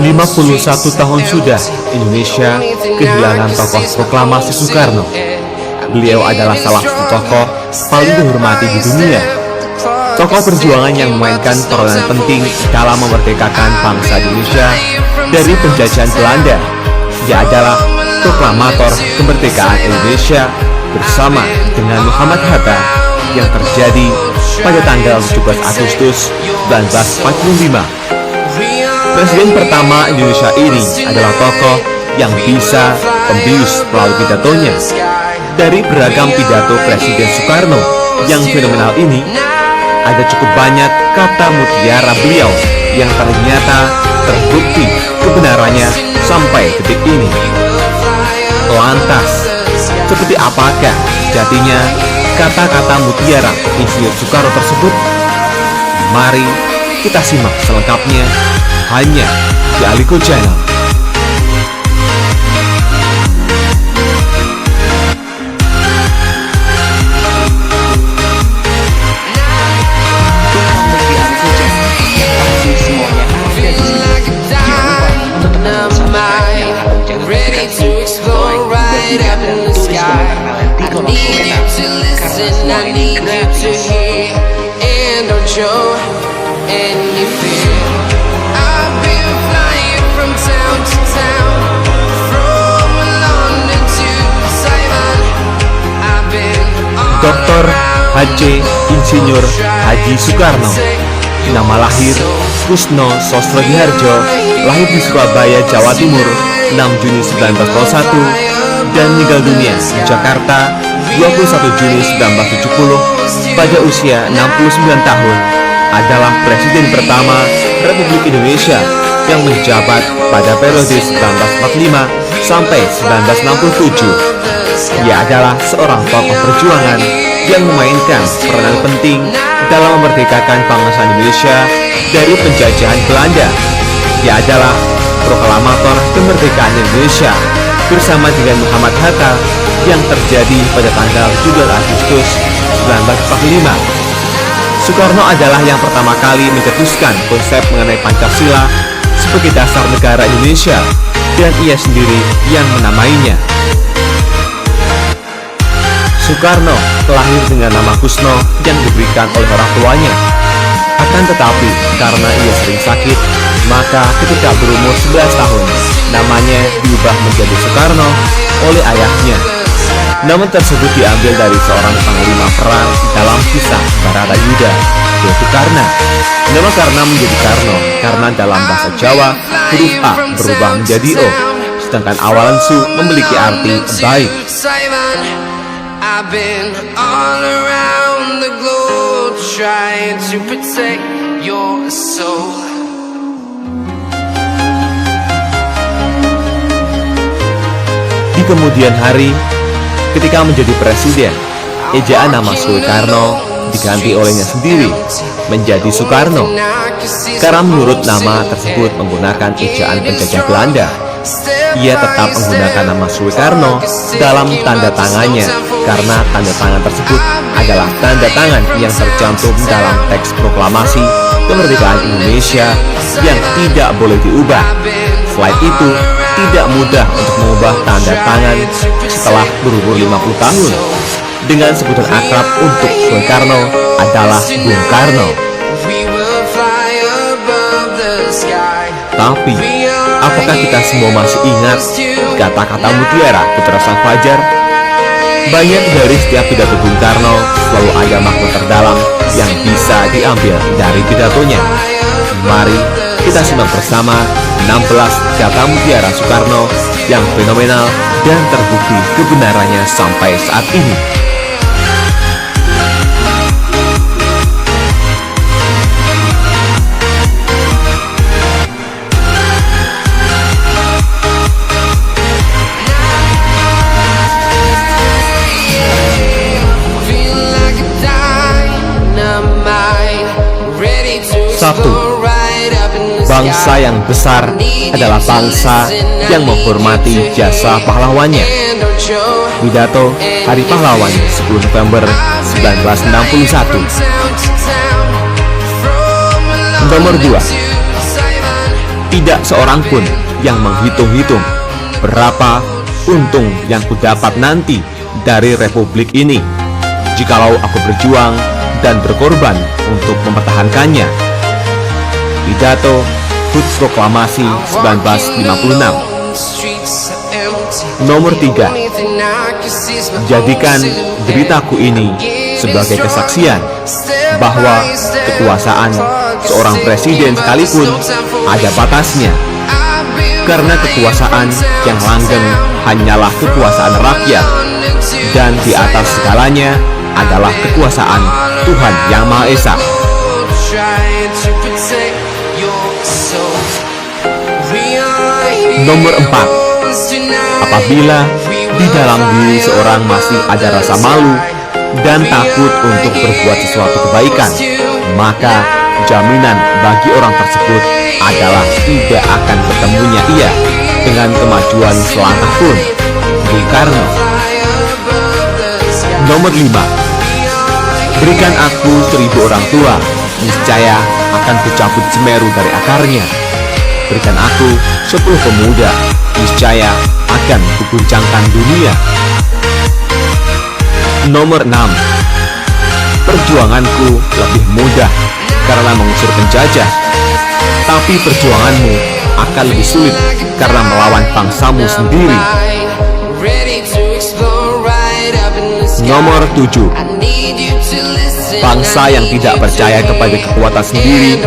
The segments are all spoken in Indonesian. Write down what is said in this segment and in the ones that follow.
51 tahun sudah Indonesia kehilangan tokoh proklamasi Soekarno. Beliau adalah salah satu tokoh paling dihormati di dunia. Tokoh perjuangan yang memainkan peranan penting dalam memerdekakan bangsa Indonesia dari penjajahan Belanda. Dia adalah proklamator kemerdekaan Indonesia bersama dengan Muhammad Hatta yang terjadi pada tanggal 17 Agustus 1945. Presiden pertama Indonesia ini adalah tokoh yang bisa membius melalui pidatonya. Dari beragam pidato Presiden Soekarno yang fenomenal ini, ada cukup banyak kata mutiara beliau yang ternyata terbukti kebenarannya sampai detik ini. Lantas, seperti apakah jadinya kata-kata mutiara Insinyur Soekarno tersebut? Mari kita simak selengkapnya hanya di Aliko Channel. Dr. H.C. Insinyur Haji Soekarno. Nama lahir Kusno Sostrogiharjo, lahir di Surabaya, Jawa Timur 6 Juni 1901 dan meninggal dunia di Jakarta 21 Juni 1970 pada usia 69 tahun. Adalah Presiden pertama Republik Indonesia yang menjabat pada periode 1945 sampai 1967. Dia adalah seorang tokoh perjuangan yang memainkan peranan penting dalam memerdekakan bangsa Indonesia dari penjajahan Belanda. Dia adalah proklamator kemerdekaan Indonesia bersama dengan Muhammad Hatta yang terjadi pada tanggal 17 Agustus 1945. Soekarno adalah yang pertama kali mencetuskan konsep mengenai Pancasila sebagai dasar negara Indonesia dan ia sendiri yang menamainya. Soekarno lahir dengan nama Kusno yang diberikan oleh orang tuanya. Akan tetapi karena ia sering sakit, maka ketika berumur 11 tahun, namanya diubah menjadi Soekarno oleh ayahnya. Nama tersebut diambil dari seorang panglima perang dalam kisah Baratayuda, yaitu Karna. Nama Karna menjadi Karno karena dalam bahasa Jawa huruf A berubah menjadi O, sedangkan awalan Su memiliki arti baik. I've been all around the globe trying to protect your soul. Di kemudian hari, ketika menjadi presiden, ejaan nama Soekarno diganti olehnya sendiri menjadi Soekarno karena menurut nama tersebut menggunakan ejaan penjajah Belanda. Ia tetap menggunakan nama Soekarno dalam tanda tangannya karena tanda tangan tersebut adalah tanda tangan yang tercantum dalam teks proklamasi kemerdekaan Indonesia yang tidak boleh diubah. Selain itu, tidak mudah untuk mengubah tanda tangan setelah berumur 50 tahun. Dengan sebutan akrab untuk Soekarno adalah Bung Karno. Tapi, apakah kita semua masih ingat kata-kata mutiara Putra Sang Fajar? Banyak dari setiap pidato Bung Karno selalu ada makna terdalam yang bisa diambil dari pidatonya. Mari kita simak bersama 16 kata mutiara Soekarno yang fenomenal dan terbukti kebenarannya sampai saat ini. Satu, bangsa yang besar adalah bangsa yang menghormati jasa pahlawannya. Pidato Hari Pahlawan 10 November 1961. Nomor 2, Tidak seorang pun yang menghitung-hitung berapa untung yang kudapat nanti dari republik ini jikalau aku berjuang dan berkorban untuk mempertahankannya. Pidato HUT Proklamasi 1956. Nomor 3. Jadikan deritaku ini sebagai kesaksian bahwa kekuasaan seorang presiden sekalipun ada batasnya, karena kekuasaan yang langgeng hanyalah kekuasaan rakyat, dan di atas segalanya adalah kekuasaan Tuhan Yang Maha Esa. Nomor 4. Apabila di dalam diri seorang masih ada rasa malu dan takut untuk berbuat sesuatu kebaikan, maka jaminan bagi orang tersebut adalah tidak akan bertemunya ia dengan kemajuan selangkah pun. Bung Karno. Nomor 5. Berikan aku 1000 orang tua, niscaya akan kucabut Semeru dari akarnya. Berikan aku 10 pemuda, niscaya akan kuguncangkan dunia. Nomor 6. Perjuanganku lebih mudah karena mengusir penjajah, tapi perjuanganmu akan lebih sulit karena melawan bangsamu sendiri. Nomor 7. Bangsa yang tidak percaya kepada kekuatan sendiri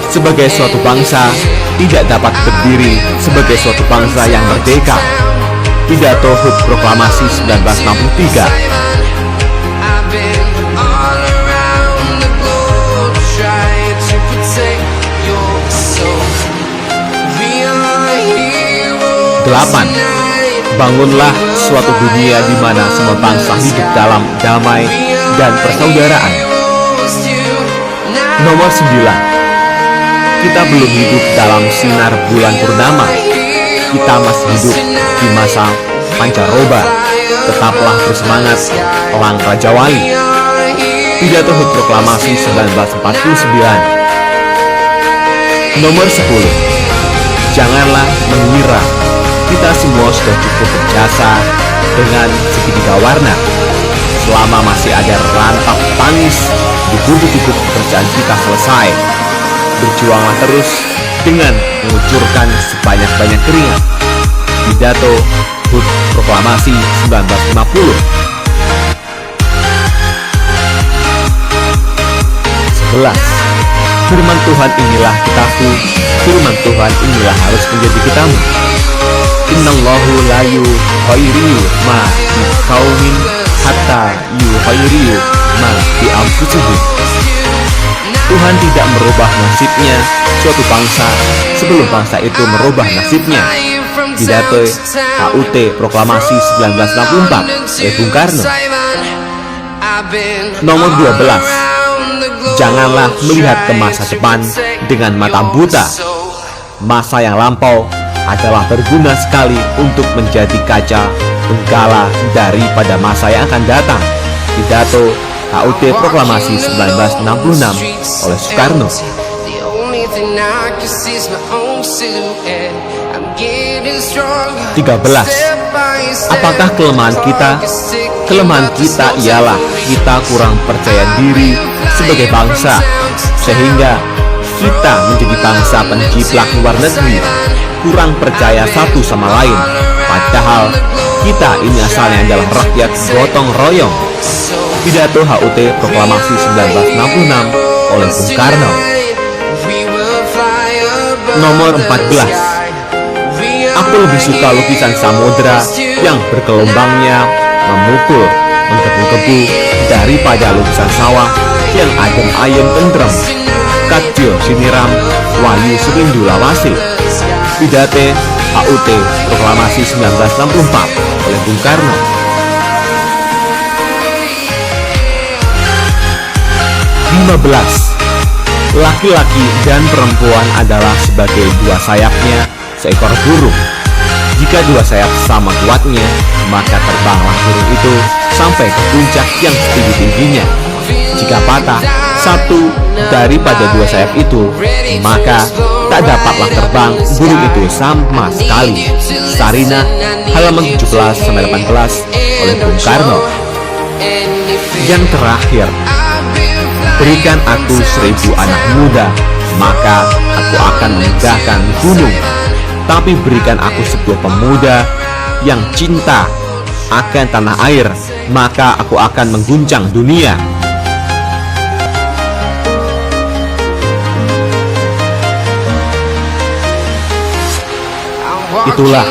sebagai suatu bangsa tidak dapat berdiri sebagai suatu bangsa yang merdeka. Pidato HUT Proklamasi 1963. Delapan. Bangunlah suatu dunia di mana semua bangsa hidup dalam damai dan persaudaraan. Nomor 9. Kita belum hidup dalam sinar bulan purnama. Kita masih hidup di masa pancaroba. Tetaplah bersemangat, Elang Raja Wali. Pidato HUT Proklamasi 1949. Nomor 10. Janganlah mengira kita semua sudah cukup berjasa dengan segitiga warna. Selama masih ada rantap tangis di bubuk-bubuk pekerjaan kita selesai, berjuanglah terus dengan mengucurkan sebanyak-banyak keringat. Pidato HUT Proklamasi 1950. 11. Firman Tuhan inilah kitabku, firman Tuhan inilah harus menjadi kitamu. Innallahu la yughayyiru ma biqaumin hatta yughayyiru ma bi anfusihim. Tuhan tidak merubah nasibnya suatu bangsa sebelum bangsa itu merubah nasibnya. Pidato HUT Proklamasi 1964 oleh Bung Karno. Nomor 12. Janganlah melihat ke masa depan dengan mata buta. Masa yang lampau adalah berguna sekali untuk menjadi kaca penggala daripada masa yang akan datang. Pidato HUT Proklamasi 1966 oleh Soekarno. 13. Apakah kelemahan kita? Kelemahan kita ialah kita kurang percaya diri sebagai bangsa, sehingga kita menjadi bangsa penjiplak luar negeri, kurang percaya satu sama lain, padahal kita ini asalnya adalah rakyat gotong royong. Pidato HUT Proklamasi 1966 oleh Bung Karno. Nomor 14. Aku lebih suka lukisan samudra yang bergelombangnya memukul, menggebu-gebu daripada lukisan sawah yang adem ayem tentrem. Kadyo siniram wayu serindu lawase. Pidato HUT Proklamasi 1964 oleh Bung Karno. 15. Laki-laki dan perempuan adalah sebagai dua sayapnya seekor burung. Jika dua sayap sama kuatnya, maka terbanglah burung itu sampai ke puncak yang setinggi-tingginya. Jika patah satu daripada dua sayap itu, maka tak dapatlah terbang burung itu sama sekali. Sarinah, halaman 17-18 oleh Bung Karno. Yang terakhir, berikan aku 1000 anak muda, maka aku akan memegahkan gunung. Tapi berikan aku sebuah pemuda yang cinta akan tanah air, maka aku akan mengguncang dunia. Itulah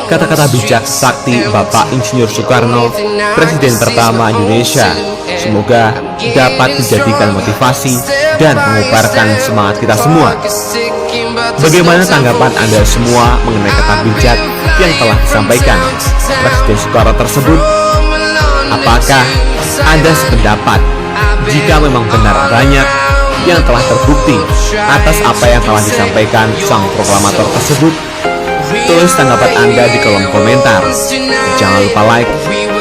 kata-kata bijak sakti Bapak Insinyur Soekarno, Presiden pertama Indonesia. Semoga dapat dijadikan motivasi dan mengubarkan semangat kita semua. Bagaimana tanggapan Anda semua mengenai kata bijak yang telah disampaikan Presiden Soekarno tersebut? Apakah Anda sependapat jika memang benar banyak yang telah terbukti atas apa yang telah disampaikan sang proklamator tersebut? Tulis tanggapan Anda di kolom komentar. Jangan lupa like,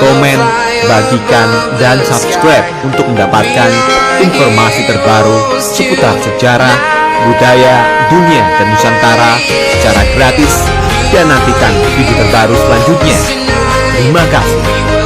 komen, bagikan, dan subscribe untuk mendapatkan informasi terbaru seputar sejarah, budaya, dunia, dan Nusantara secara gratis. Dan nantikan video terbaru selanjutnya. Terima kasih.